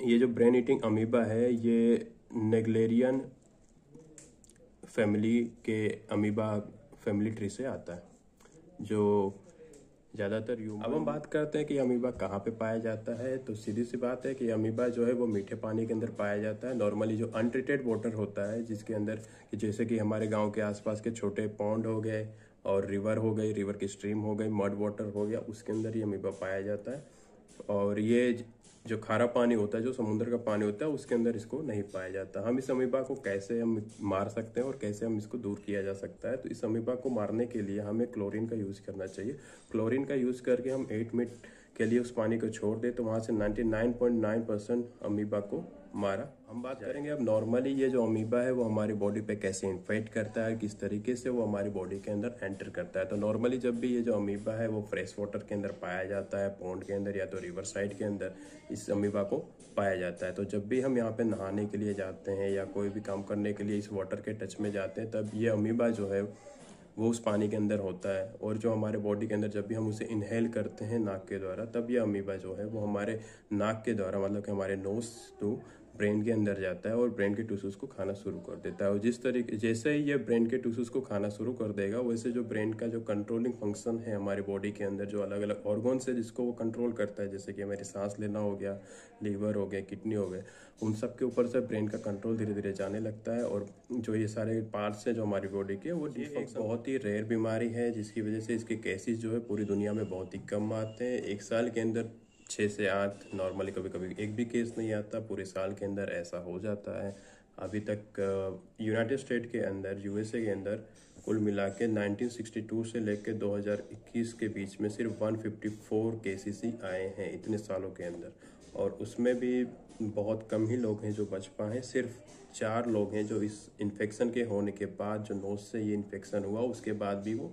ये जो brain eating amoeba है ये नेग्लेरियन फैमिली के अमीबा फैमिली ट्री से आता है, जो ज़्यादातर अब हम बात करते हैं कि अमीबा कहाँ पे पाया जाता है। तो सीधी सी बात है कि अमीबा जो है वो मीठे पानी के अंदर पाया जाता है। नॉर्मली जो अनट्रीटेड वाटर होता है, जिसके अंदर जैसे कि हमारे गांव के आसपास के छोटे पॉन्ड हो गए और रिवर हो गई, रिवर की स्ट्रीम हो गई, मड वाटर हो गया, उसके अंदर ये अमीबा पाया जाता है। और ये जो खारा पानी होता है, जो समुद्र का पानी होता है, उसके अंदर इसको नहीं पाया जाता। हम इस अमीबा को कैसे हम मार सकते हैं और कैसे हम इसको दूर किया जा सकता है। तो इस अमीबा को मारने के लिए हमें क्लोरीन का यूज़ करना चाहिए। क्लोरीन का यूज़ करके हम 8 मिनट के लिए उस पानी को छोड़ दें तो वहाँ से 99.9% अमीबा को मारा। हम बात करेंगे अब नॉर्मली ये जो अमीबा है वो हमारी बॉडी पे कैसे इन्फेक्ट करता है, किस तरीके से वो हमारी बॉडी के अंदर एंटर करता है। तो नॉर्मली जब भी ये जो अमीबा है वो फ्रेश वाटर के अंदर पाया जाता है, पॉन्ड के अंदर या तो रिवर साइड के अंदर इस अमीबा को पाया जाता है। तो जब भी हम यहाँ पे नहाने के लिए जाते हैं या कोई भी काम करने के लिए इस वाटर के टच में जाते हैं, तब ये अमीबा जो है वो उस पानी के अंदर होता है। और जो हमारे बॉडी के अंदर जब भी हम उसे इनहेल करते हैं नाक के द्वारा, तब ये अमीबा जो है वो हमारे नाक के द्वारा, मतलब कि हमारे नोज टू ब्रेन के अंदर जाता है और ब्रेन के टिश्यूज को खाना शुरू कर देता है। और जिस तरीके जैसे ही ये ब्रेन के टिश्यूज को खाना शुरू कर देगा, वैसे जो ब्रेन का जो कंट्रोलिंग फंक्शन है हमारी बॉडी के अंदर, जो अलग अलग ऑर्गन्स है जिसको वो कंट्रोल करता है, जैसे कि हमारी सांस लेना हो गया, लीवर हो गया, किडनी हो गए, उन सब के ऊपर से ब्रेन का कंट्रोल धीरे धीरे जाने लगता है। और जो ये सारे पार्ट्स हैं जो हमारी बॉडी के, वो एक बहुत ही रेयर बीमारी है, जिसकी वजह से इसके केसेस जो है पूरी दुनिया में बहुत ही कम आते हैं। एक साल के अंदर 6 से 8, नॉर्मली कभी कभी एक भी केस नहीं आता, पूरे साल के अंदर ऐसा हो जाता है। अभी तक यूनाइटेड स्टेट के अंदर, यूएसए के अंदर कुल मिला के 1962 से लेकर 2021 के बीच में सिर्फ 154 केसेस ही आए हैं इतने सालों के अंदर। और उसमें भी बहुत कम ही लोग हैं जो बच पाए। सिर्फ 4 लोग हैं जो इस इन्फेक्शन के होने के बाद, जो नोज से ये इन्फेक्शन हुआ उसके बाद भी वो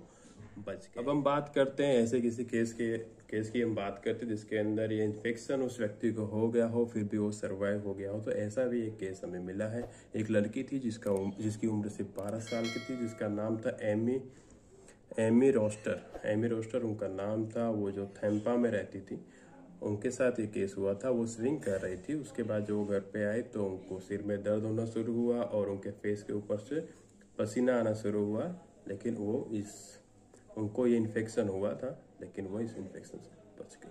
बच गए। अब हम बात करते हैं ऐसे किसी केस की हम बात करते हैं जिसके अंदर ये इन्फेक्शन उस व्यक्ति को हो गया हो, फिर भी वो सर्वाइव हो गया हो। तो ऐसा भी एक केस हमें मिला है। एक लड़की थी जिसकी उम्र सिर्फ 12 साल की थी, जिसका नाम था एमी रोस्टर उनका नाम था। वो जो थैम्पा में रहती थी, उनके साथ ये केस हुआ था। वो स्विंग कर रही थी, उसके बाद जो वो घर पे आई तो उनको सिर में दर्द होना शुरू हुआ और उनके फेस के ऊपर से पसीना आना शुरू हुआ। लेकिन उनको ये इन्फेक्शन हुआ था, लेकिन वो इस इन्फेक्शन से बच गई।